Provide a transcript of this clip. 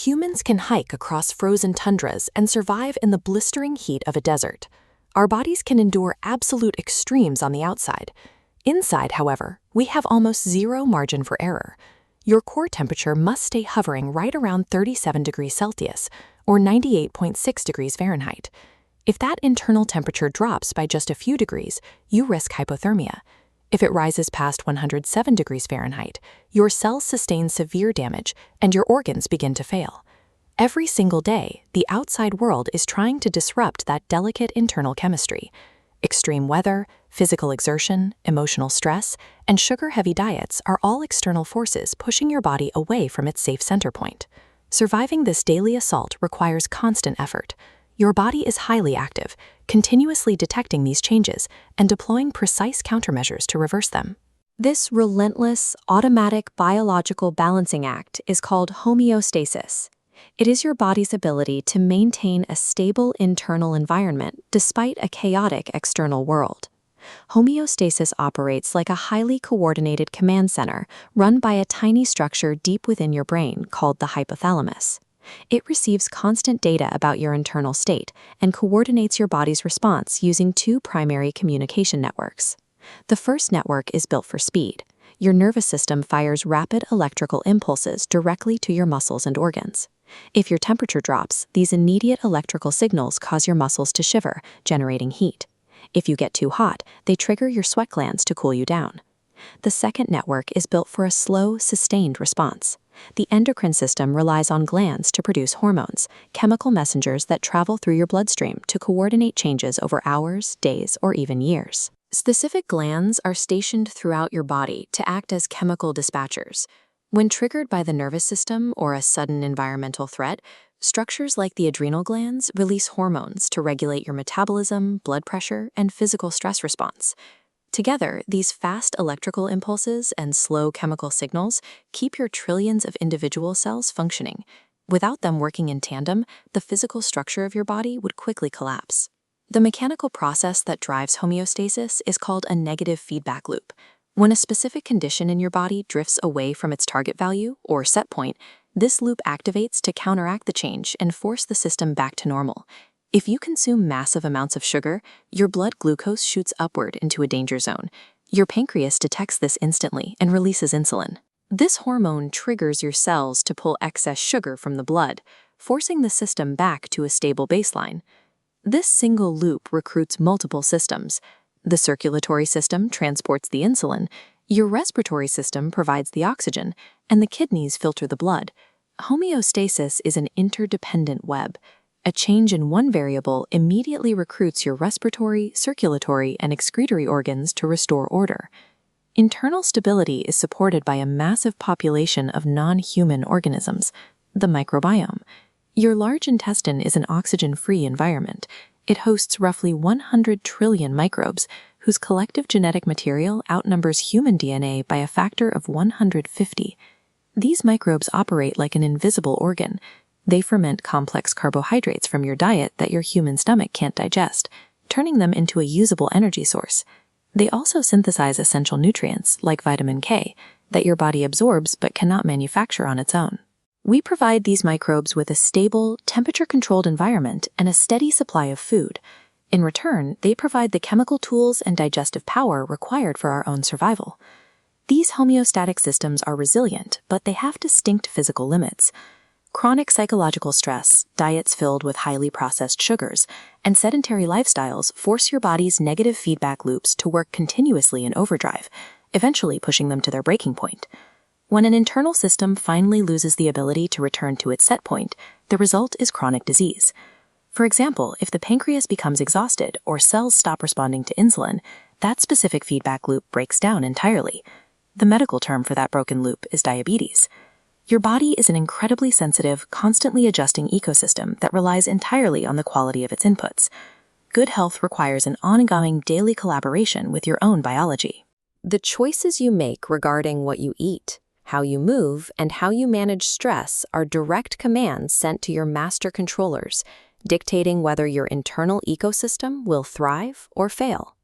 Humans can hike across frozen tundras and survive in the blistering heat of a desert. Our bodies can endure absolute extremes on the outside. Inside, however, we have almost zero margin for error. Your core temperature must stay hovering right around 37 degrees Celsius, or 98.6 degrees Fahrenheit. If that internal temperature drops by just a few degrees, you risk hypothermia. If it rises past 107 degrees Fahrenheit, your cells sustain severe damage and your organs begin to fail. Every single day, the outside world is trying to disrupt that delicate internal chemistry. Extreme weather, physical exertion, emotional stress, and sugar-heavy diets are all external forces pushing your body away from its safe center point. Surviving this daily assault requires constant effort. Your body is highly active, continuously detecting these changes and deploying precise countermeasures to reverse them. This relentless, automatic biological balancing act is called homeostasis. It is your body's ability to maintain a stable internal environment despite a chaotic external world. Homeostasis operates like a highly coordinated command center run by a tiny structure deep within your brain called the hypothalamus. It receives constant data about your internal state and coordinates your body's response using two primary communication networks. The first network is built for speed. Your nervous system fires rapid electrical impulses directly to your muscles and organs. If your temperature drops, these immediate electrical signals cause your muscles to shiver, generating heat. If you get too hot, they trigger your sweat glands to cool you down. The second network is built for a slow, sustained response. The endocrine system relies on glands to produce hormones, chemical messengers that travel through your bloodstream to coordinate changes over hours, days, or even years. Specific glands are stationed throughout your body to act as chemical dispatchers. When triggered by the nervous system or a sudden environmental threat, structures like the adrenal glands release hormones to regulate your metabolism, blood pressure, and physical stress response. Together, these fast electrical impulses and slow chemical signals keep your trillions of individual cells functioning. Without them working in tandem, the physical structure of your body would quickly collapse. The mechanical process that drives homeostasis is called a negative feedback loop. When a specific condition in your body drifts away from its target value, or set point, this loop activates to counteract the change and force the system back to normal. If you consume massive amounts of sugar, your blood glucose shoots upward into a danger zone. Your pancreas detects this instantly and releases insulin. This hormone triggers your cells to pull excess sugar from the blood, forcing the system back to a stable baseline. This single loop recruits multiple systems. The circulatory system transports the insulin, your respiratory system provides the oxygen, and the kidneys filter the blood. Homeostasis is an interdependent web. A change in one variable immediately recruits your respiratory, circulatory, and excretory organs to restore order. Internal stability is supported by a massive population of non-human organisms, the microbiome. Your large intestine is an oxygen-free environment. It hosts roughly 100 trillion microbes, whose collective genetic material outnumbers human DNA by a factor of 150. These microbes operate like an invisible organ. They ferment complex carbohydrates from your diet that your human stomach can't digest, turning them into a usable energy source. They also synthesize essential nutrients, like vitamin K, that your body absorbs but cannot manufacture on its own. We provide these microbes with a stable, temperature-controlled environment and a steady supply of food. In return, they provide the chemical tools and digestive power required for our own survival. These homeostatic systems are resilient, but they have distinct physical limits. Chronic psychological stress, diets filled with highly processed sugars, and sedentary lifestyles force your body's negative feedback loops to work continuously in overdrive, eventually pushing them to their breaking point. When an internal system finally loses the ability to return to its set point, the result is chronic disease. For example, if the pancreas becomes exhausted or cells stop responding to insulin, that specific feedback loop breaks down entirely. The medical term for that broken loop is diabetes. Your body is an incredibly sensitive, constantly adjusting ecosystem that relies entirely on the quality of its inputs. Good health requires an ongoing daily collaboration with your own biology. The choices you make regarding what you eat, how you move, and how you manage stress are direct commands sent to your master controllers, dictating whether your internal ecosystem will thrive or fail.